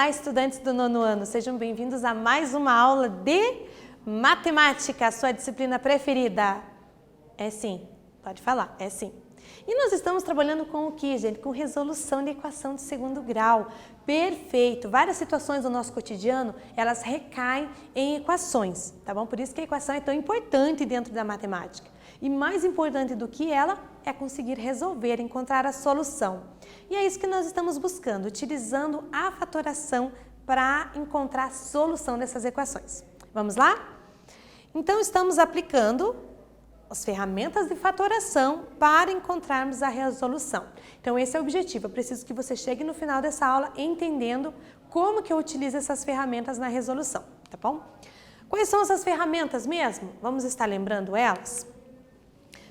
Olá, estudantes do nono ano, sejam bem-vindos a mais uma aula de matemática, sua disciplina preferida. É sim, pode falar, é sim. E nós estamos trabalhando com o que, gente? Com resolução de equação de segundo grau. Perfeito! Várias situações do nosso cotidiano, elas recaem em equações, tá bom? Por isso que a equação é tão importante dentro da matemática. E mais importante do que ela é conseguir resolver, encontrar a solução. E é isso que nós estamos buscando, utilizando a fatoração para encontrar a solução dessas equações. Vamos lá? Então, estamos aplicando as ferramentas de fatoração para encontrarmos a resolução. Então, esse é o objetivo. Eu preciso que você chegue no final dessa aula entendendo como que eu utilizo essas ferramentas na resolução, tá bom? Quais são essas ferramentas mesmo? Vamos estar lembrando elas?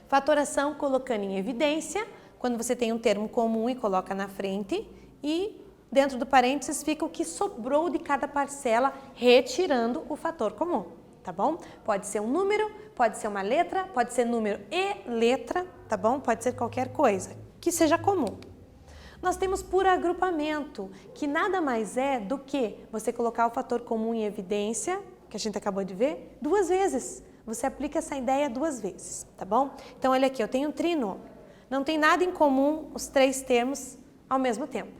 Fatoração colocando em evidência, quando você tem um termo comum e coloca na frente, e dentro do parênteses fica o que sobrou de cada parcela, retirando o fator comum, tá bom? Pode ser um número, pode ser uma letra, pode ser número e letra, tá bom? Pode ser qualquer coisa que seja comum. Nós temos por agrupamento, que nada mais é do que você colocar o fator comum em evidência, que a gente acabou de ver, duas vezes. Você aplica essa ideia duas vezes, tá bom? Então, olha aqui, eu tenho um trinômio. Não tem nada em comum os três termos ao mesmo tempo.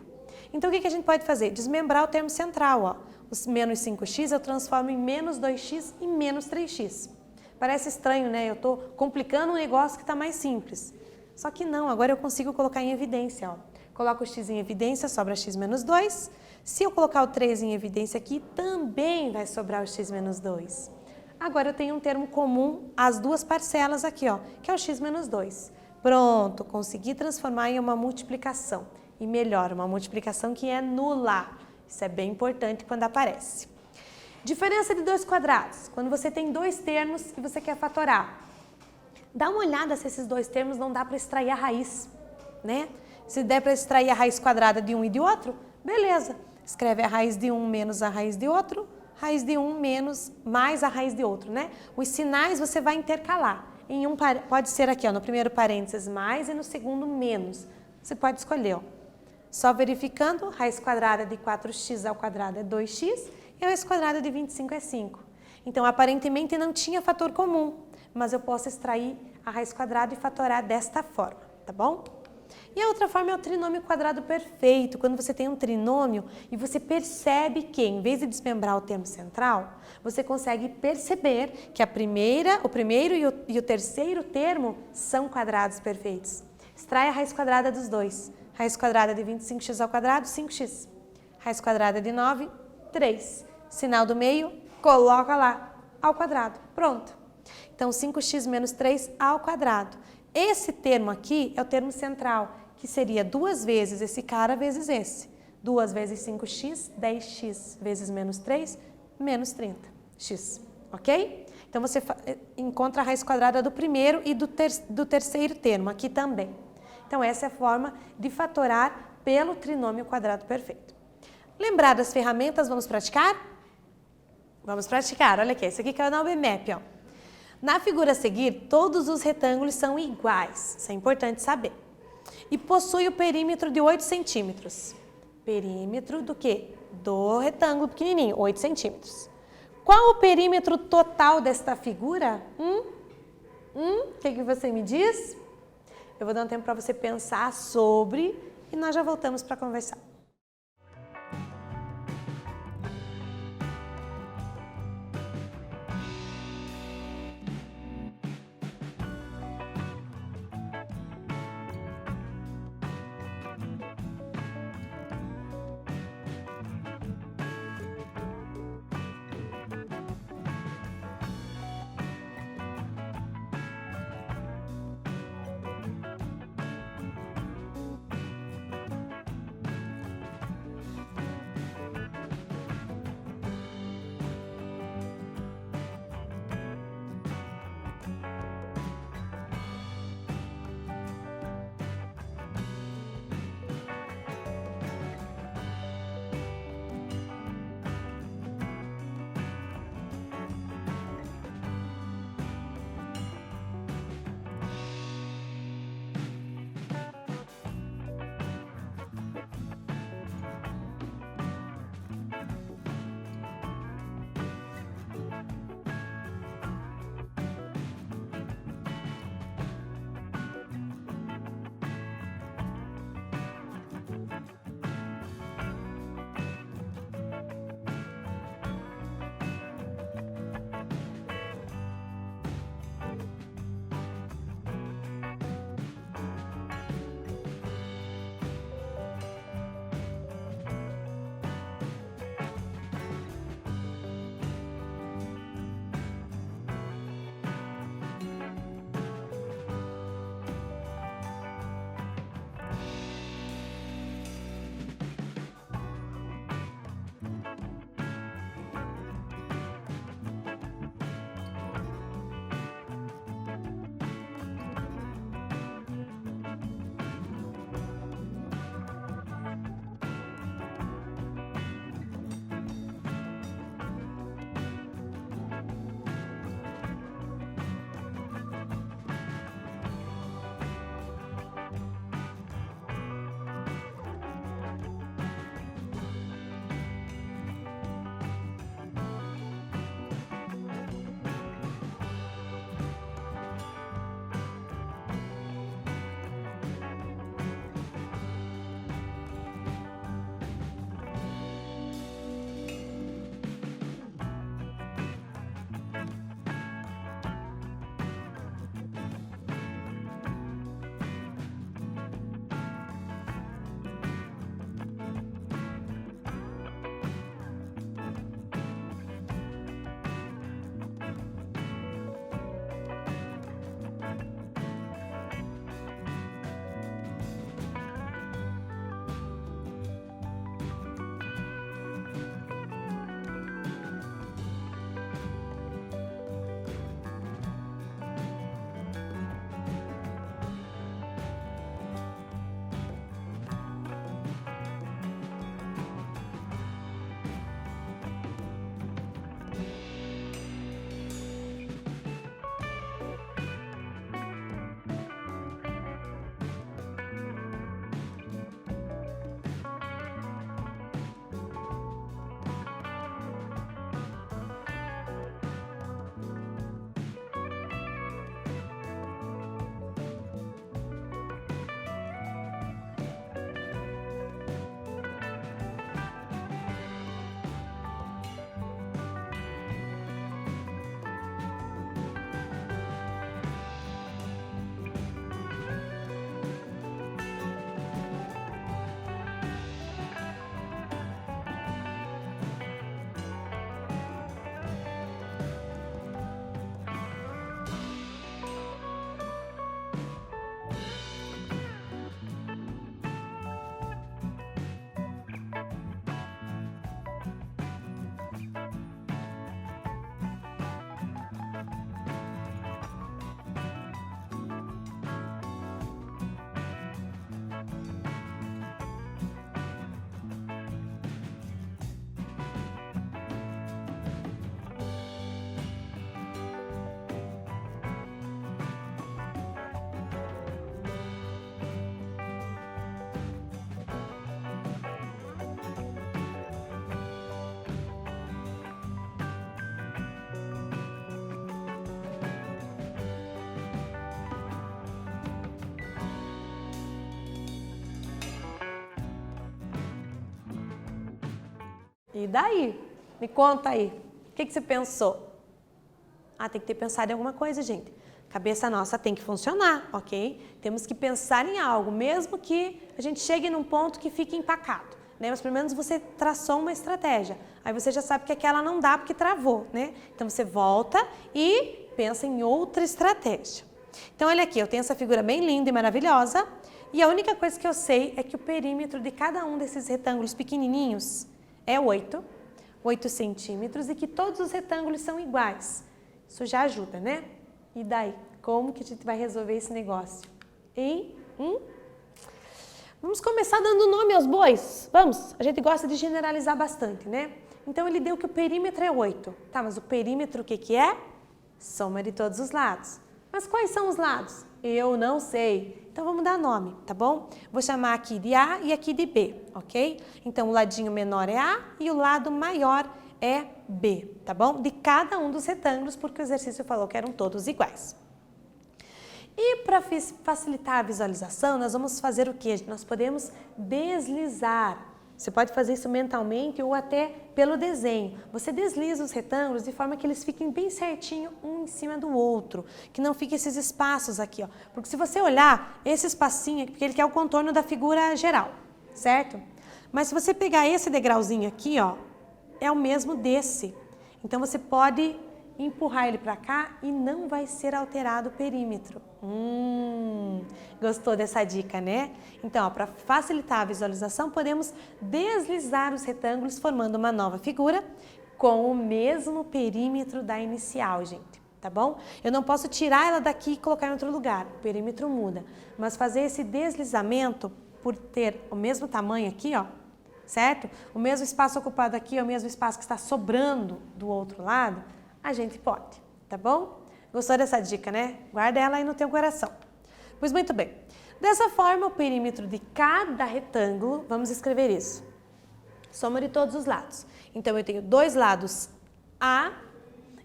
Então, o que a gente pode fazer? Desmembrar o termo central, ó. Os menos 5x eu transformo em menos 2x e menos 3x. Parece estranho, né? Eu estou complicando um negócio que está mais simples. Só que não, agora eu consigo colocar em evidência, ó. Coloco o x em evidência, sobra x menos 2. Se eu colocar o 3 em evidência aqui, também vai sobrar o x menos 2. Agora eu tenho um termo comum, as duas parcelas aqui, ó, que é o x menos 2. Pronto, consegui transformar em uma multiplicação. E melhor, uma multiplicação que é nula. Isso é bem importante quando aparece. Diferença de dois quadrados. Quando você tem dois termos e você quer fatorar. Dá uma olhada se esses dois termos não dá para extrair a raiz, né? Se der para extrair a raiz quadrada de um e de outro, beleza. Escreve a raiz de um menos a raiz de outro. Raiz de um menos mais a raiz de outro, né? Os sinais você vai intercalar. Em um pode ser aqui, ó, no primeiro parênteses mais e no segundo menos. Você pode escolher, ó. Só verificando, raiz quadrada de 4x ao quadrado é 2x e a raiz quadrada de 25 é 5. Então, aparentemente não tinha fator comum, mas eu posso extrair a raiz quadrada e fatorar desta forma, tá bom? E a outra forma é o trinômio quadrado perfeito, quando você tem um trinômio e você percebe que, em vez de desmembrar o termo central, você consegue perceber que o primeiro e o terceiro termo são quadrados perfeitos. Extrai a raiz quadrada dos dois. Raiz quadrada de 25x ao quadrado, 5x. Raiz quadrada de 9, 3. Sinal do meio, coloca lá, ao quadrado. Pronto. Então, 5x menos 3 ao quadrado. Esse termo aqui é o termo central, que seria 2 vezes esse cara vezes esse. 2 vezes 5x, 10x vezes menos 3, menos 30x. Ok? Então, você encontra a raiz quadrada do primeiro e do terceiro termo aqui também. Então, essa é a forma de fatorar pelo trinômio quadrado perfeito. Lembrar das ferramentas, vamos praticar? Vamos praticar. Olha aqui, esse aqui que é o NAUBMAP, ó. Na figura a seguir, todos os retângulos são iguais, isso é importante saber. E possui o perímetro de 8 centímetros. Perímetro do quê? Do retângulo pequenininho, 8 centímetros. Qual o perímetro total desta figura? O que você me diz? Eu vou dar um tempo para você pensar sobre e nós já voltamos para conversar. E daí? Me conta aí. O que você pensou? Ah, tem que ter pensado em alguma coisa, gente. Cabeça nossa tem que funcionar, ok? Temos que pensar em algo, mesmo que a gente chegue num ponto que fique empacado, né? Mas pelo menos você traçou uma estratégia. Aí você já sabe que aquela não dá porque travou, né? Então você volta e pensa em outra estratégia. Então olha aqui, eu tenho essa figura bem linda e maravilhosa. E a única coisa que eu sei é que o perímetro de cada um desses retângulos pequenininhos é 8 centímetros e que todos os retângulos são iguais. Isso já ajuda, né? E daí? Como que a gente vai resolver esse negócio? Hein? Vamos começar dando nome aos bois? Vamos? A gente gosta de generalizar bastante, né? Então ele deu que o perímetro é 8. Tá, mas o perímetro o que é? Soma de todos os lados. Mas quais são os lados? Eu não sei. Então vamos dar nome, tá bom? Vou chamar aqui de A e aqui de B, ok? Então o ladinho menor é A e o lado maior é B, tá bom? De cada um dos retângulos, porque o exercício falou que eram todos iguais. E para facilitar a visualização, nós vamos fazer o quê? Nós podemos deslizar. Você pode fazer isso mentalmente ou até pelo desenho. Você desliza os retângulos de forma que eles fiquem bem certinho um em cima do outro, que não fiquem esses espaços aqui, ó. Porque se você olhar esse espacinho aqui, porque ele quer o contorno da figura geral, certo? Mas se você pegar esse degrauzinho aqui, ó, é o mesmo desse. Então você pode empurrar ele para cá e não vai ser alterado o perímetro. Gostou dessa dica, né? Então, para facilitar a visualização, podemos deslizar os retângulos formando uma nova figura com o mesmo perímetro da inicial, gente, tá bom? Eu não posso tirar ela daqui e colocar em outro lugar, o perímetro muda, mas fazer esse deslizamento por ter o mesmo tamanho aqui, ó, certo? O mesmo espaço ocupado aqui é o mesmo espaço que está sobrando do outro lado, a gente pode, tá bom? Gostou dessa dica, né? Guarda ela aí no teu coração. Pois muito bem. Dessa forma, o perímetro de cada retângulo, vamos escrever isso. Soma de todos os lados. Então, eu tenho dois lados A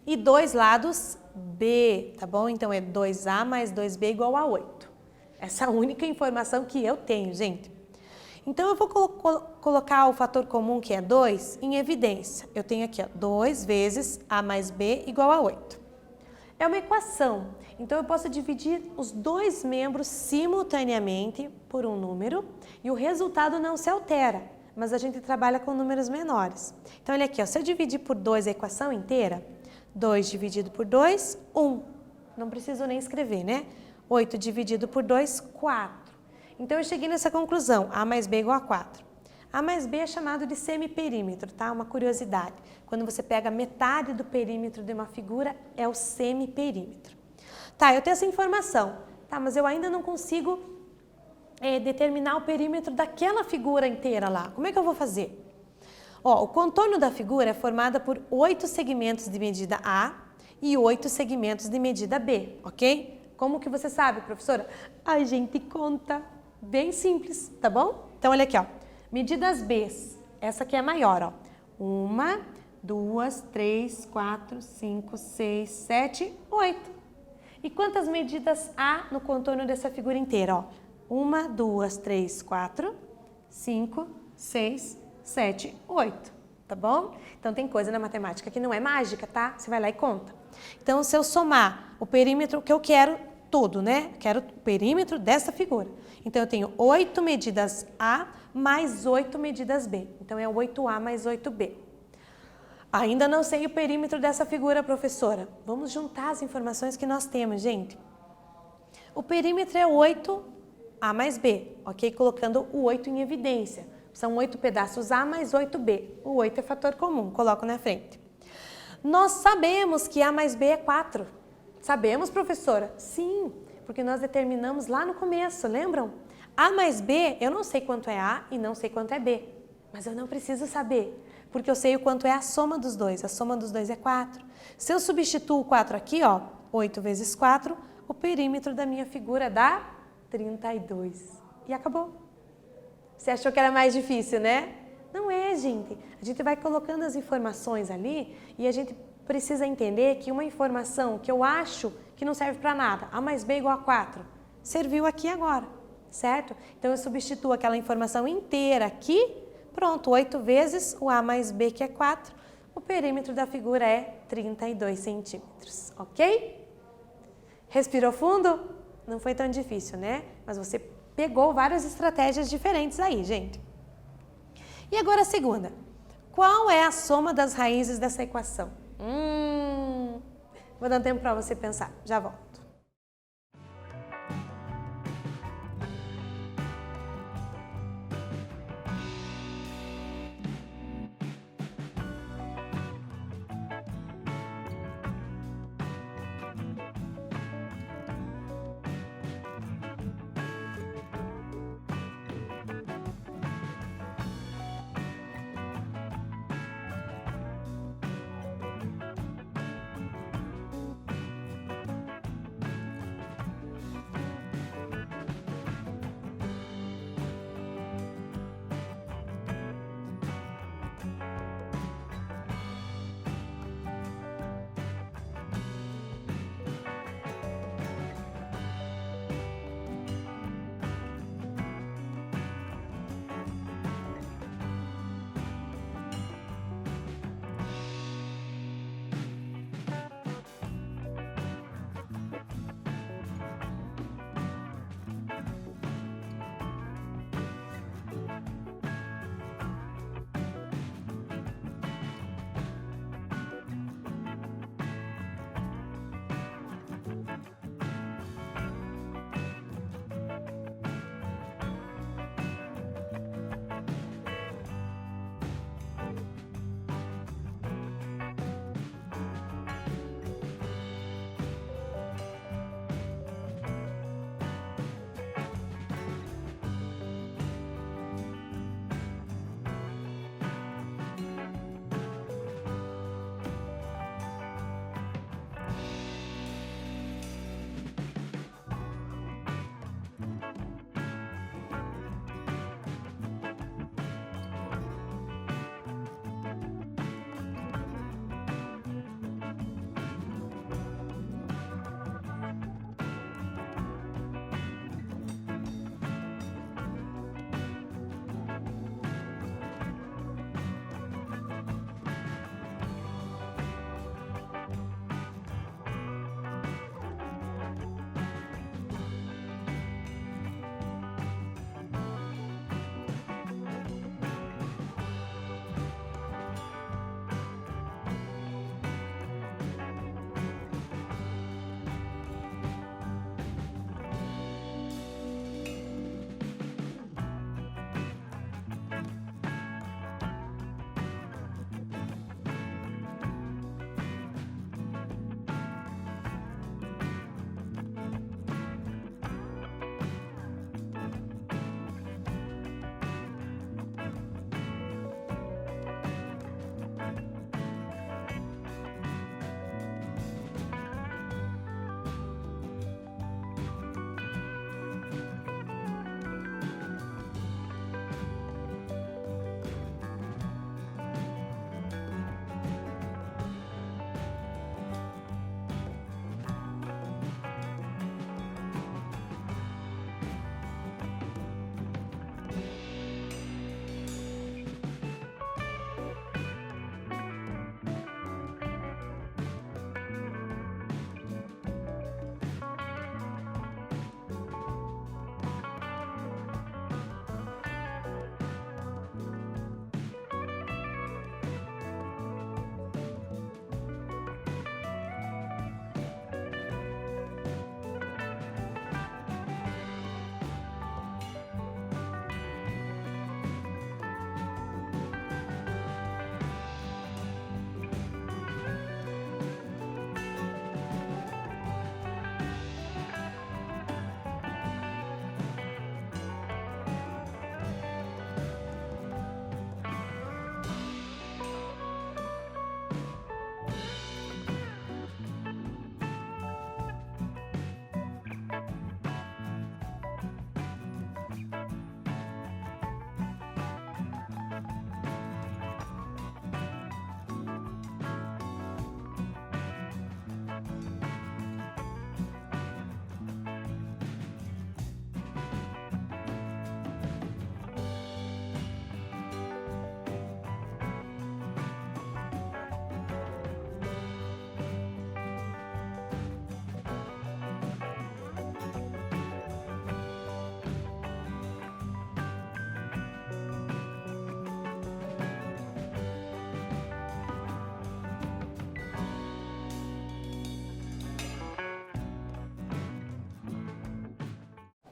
e dois lados B, tá bom? Então, é 2A mais 2B igual a 8. Essa é a única informação que eu tenho, gente. Então, eu vou colocar o fator comum, que é 2, em evidência. Eu tenho aqui, ó, 2 vezes A mais B igual a 8. É uma equação, então eu posso dividir os dois membros simultaneamente por um número e o resultado não se altera, mas a gente trabalha com números menores. Então, olha aqui, ó, se eu dividir por 2 a equação inteira, 2 dividido por 2, 1. Não preciso nem escrever, né? 8 dividido por 2, 4. Então, eu cheguei nessa conclusão, A mais B igual a 4. A mais B é chamado de semiperímetro, tá? Uma curiosidade. Quando você pega metade do perímetro de uma figura, é o semiperímetro. Tá, eu tenho essa informação, tá? Mas eu ainda não consigo determinar o perímetro daquela figura inteira lá. Como é que eu vou fazer? Ó, o contorno da figura é formado por 8 segmentos de medida A e 8 segmentos de medida B, ok? Como que você sabe, professora? A gente conta. Bem simples, tá bom? Então, olha aqui, ó. Medidas B, essa aqui é a maior, ó. 1, 2, 3, 4, 5, 6, 7, 8. E quantas medidas há no contorno dessa figura inteira, ó? 1, 2, 3, 4, 5, 6, 7, 8. Tá bom? Então, tem coisa na matemática que não é mágica, tá? Você vai lá e conta. Então, se eu somar o perímetro que eu quero todo, né? Quero o perímetro dessa figura. Então, eu tenho 8 medidas A mais 8 medidas B. Então, é 8A mais 8B. Ainda não sei o perímetro dessa figura, professora. Vamos juntar as informações que nós temos, gente. O perímetro é 8A mais B, ok? Colocando o 8 em evidência. São 8 pedaços A mais 8B. O 8 é fator comum, coloco na frente. Nós sabemos que A mais B é 4. Sabemos, professora? Sim, porque nós determinamos lá no começo, lembram? A mais B, eu não sei quanto é A e não sei quanto é B. Mas eu não preciso saber, porque eu sei o quanto é a soma dos dois. A soma dos dois é 4. Se eu substituo o 4 aqui, ó, 8 vezes 4, o perímetro da minha figura dá 32. E acabou. Você achou que era mais difícil, né? Não é, gente. A gente vai colocando as informações ali e a gente precisa entender que uma informação que eu acho que não serve para nada, A mais B igual a 4, serviu aqui agora, certo? Então, eu substituo aquela informação inteira aqui Pronto, 8 vezes o A mais B, que é 4, o perímetro da figura é 32 centímetros, ok? Respirou fundo? Não foi tão difícil, né? Mas você pegou várias estratégias diferentes aí, gente. E agora a segunda. Qual é a soma das raízes dessa equação? Vou dar um tempo para você pensar. Já volto.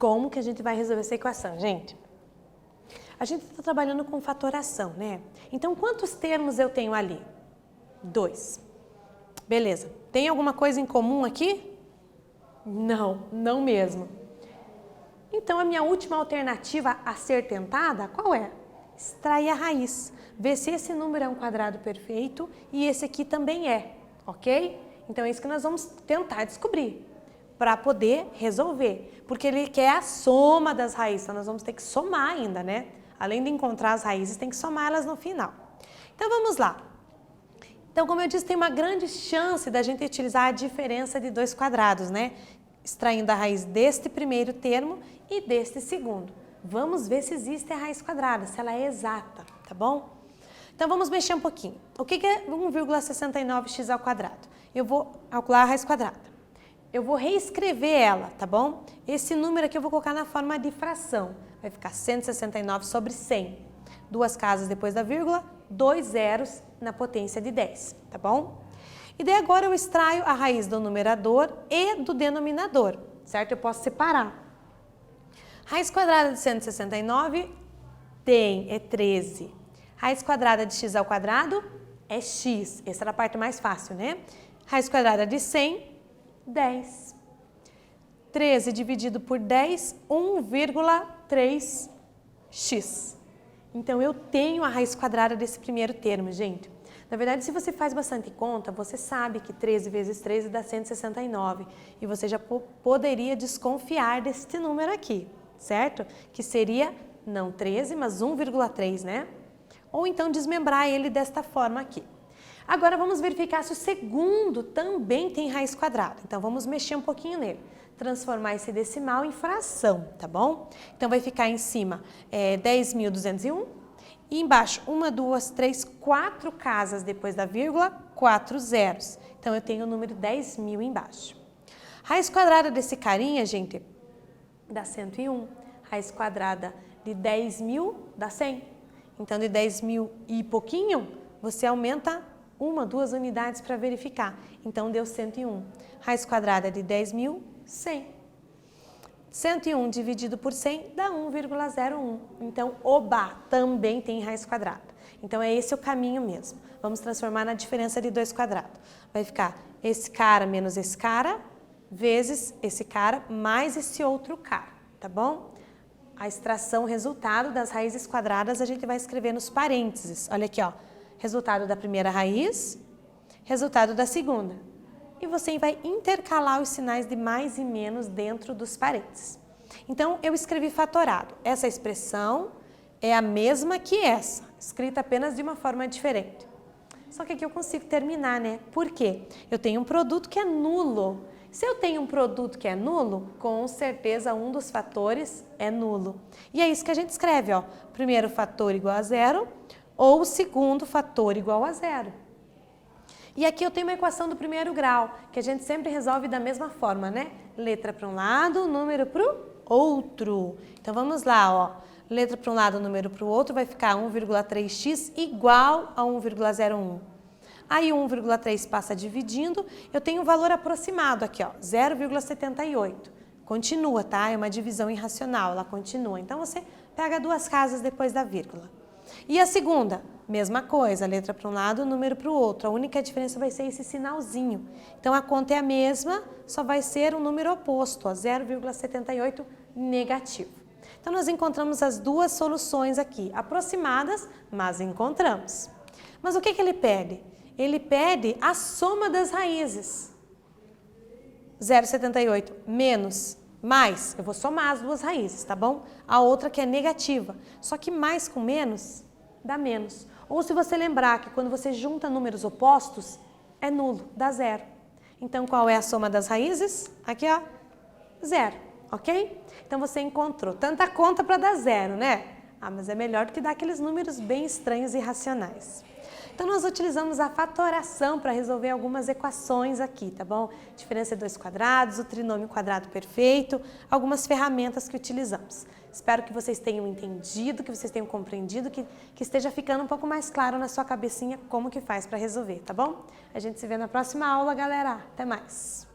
Como que a gente vai resolver essa equação, gente? A gente está trabalhando com fatoração, né? Então, quantos termos eu tenho ali? 2. Beleza. Tem alguma coisa em comum aqui? Não, não mesmo. Então, a minha última alternativa a ser tentada, qual é? Extrair a raiz. Ver se esse número é um quadrado perfeito e esse aqui também é, ok? Então, é isso que nós vamos tentar descobrir para poder resolver. Porque ele quer a soma das raízes, então nós vamos ter que somar ainda, né? Além de encontrar as raízes, tem que somar elas no final. Então, vamos lá. Então, como eu disse, tem uma grande chance da gente utilizar a diferença de 2 quadrados, né? Extraindo a raiz deste primeiro termo e deste segundo. Vamos ver se existe a raiz quadrada, se ela é exata, tá bom? Então, vamos mexer um pouquinho. O que é 1,69x ao quadrado? Eu vou calcular a raiz quadrada. Eu vou reescrever ela, tá bom? Esse número aqui eu vou colocar na forma de fração. Vai ficar 169 sobre 100. 2 casas depois da vírgula, 2 zeros na potência de 10, tá bom? E daí agora eu extraio a raiz do numerador e do denominador, certo? Eu posso separar. Raiz quadrada de 169 é 13. Raiz quadrada de x ao quadrado é x. Essa era a parte mais fácil, né? Raiz quadrada de 100, 10. 13 dividido por 10, 1,3x. Então, eu tenho a raiz quadrada desse primeiro termo, gente. Na verdade, se você faz bastante conta, você sabe que 13 vezes 13 dá 169. E você já poderia desconfiar desse número aqui, certo? Que seria, não 13, mas 1,3, né? Ou então desmembrar ele desta forma aqui. Agora, vamos verificar se o segundo também tem raiz quadrada. Então, vamos mexer um pouquinho nele. Transformar esse decimal em fração, tá bom? Então, vai ficar em cima 10.201 e embaixo 1, 2, 3, 4 casas depois da vírgula, 4 zeros. Então, eu tenho o número 10.000 embaixo. Raiz quadrada desse carinha, gente, dá 101. Raiz quadrada de 10.000 dá 100. Então, de 10.000 e pouquinho, você aumenta 1, 2 unidades para verificar. Então, deu 101. Raiz quadrada de 10.000, 100. 101 dividido por 100 dá 1,01. Então, oba, também tem raiz quadrada. Então, é esse o caminho mesmo. Vamos transformar na diferença de 2 quadrados. Vai ficar esse cara menos esse cara, vezes esse cara, mais esse outro cara, tá bom? A extração, resultado das raízes quadradas, a gente vai escrever nos parênteses. Olha aqui, ó. Resultado da primeira raiz, resultado da segunda. E você vai intercalar os sinais de mais e menos dentro dos parênteses. Então, eu escrevi fatorado. Essa expressão é a mesma que essa, escrita apenas de uma forma diferente. Só que aqui eu consigo terminar, né? Por quê? Eu tenho um produto que é nulo. Se eu tenho um produto que é nulo, com certeza um dos fatores é nulo. E é isso que a gente escreve, ó. Primeiro fator igual a zero, ou o segundo fator igual a zero. E aqui eu tenho uma equação do primeiro grau, que a gente sempre resolve da mesma forma, né? Letra para um lado, número para o outro. Então, vamos lá, ó. Letra para um lado, número para o outro, vai ficar 1,3x igual a 1,01. Aí, 1,3 passa dividindo, eu tenho um valor aproximado aqui, ó, 0,78. Continua, tá? É uma divisão irracional, ela continua. Então, você pega 2 casas depois da vírgula. E a segunda? Mesma coisa, letra para um lado, número para o outro. A única diferença vai ser esse sinalzinho. Então, a conta é a mesma, só vai ser um número oposto, 0,78 negativo. Então, nós encontramos as duas soluções aqui, aproximadas, mas encontramos. Mas o que ele pede? Ele pede a soma das raízes. 0,78 menos mais, eu vou somar as duas raízes, tá bom? A outra que é negativa. Só que mais com menos dá menos. Ou se você lembrar que quando você junta números opostos, é nulo, dá zero. Então, qual é a soma das raízes? Aqui, ó, zero, ok? Então, você encontrou tanta conta para dar zero, né? Ah, mas é melhor do que dar aqueles números bem estranhos e irracionais. Então, nós utilizamos a fatoração para resolver algumas equações aqui, tá bom? Diferença de 2 quadrados, o trinômio quadrado perfeito, algumas ferramentas que utilizamos. Espero que vocês tenham entendido, que vocês tenham compreendido, que esteja ficando um pouco mais claro na sua cabecinha como que faz para resolver, tá bom? A gente se vê na próxima aula, galera. Até mais!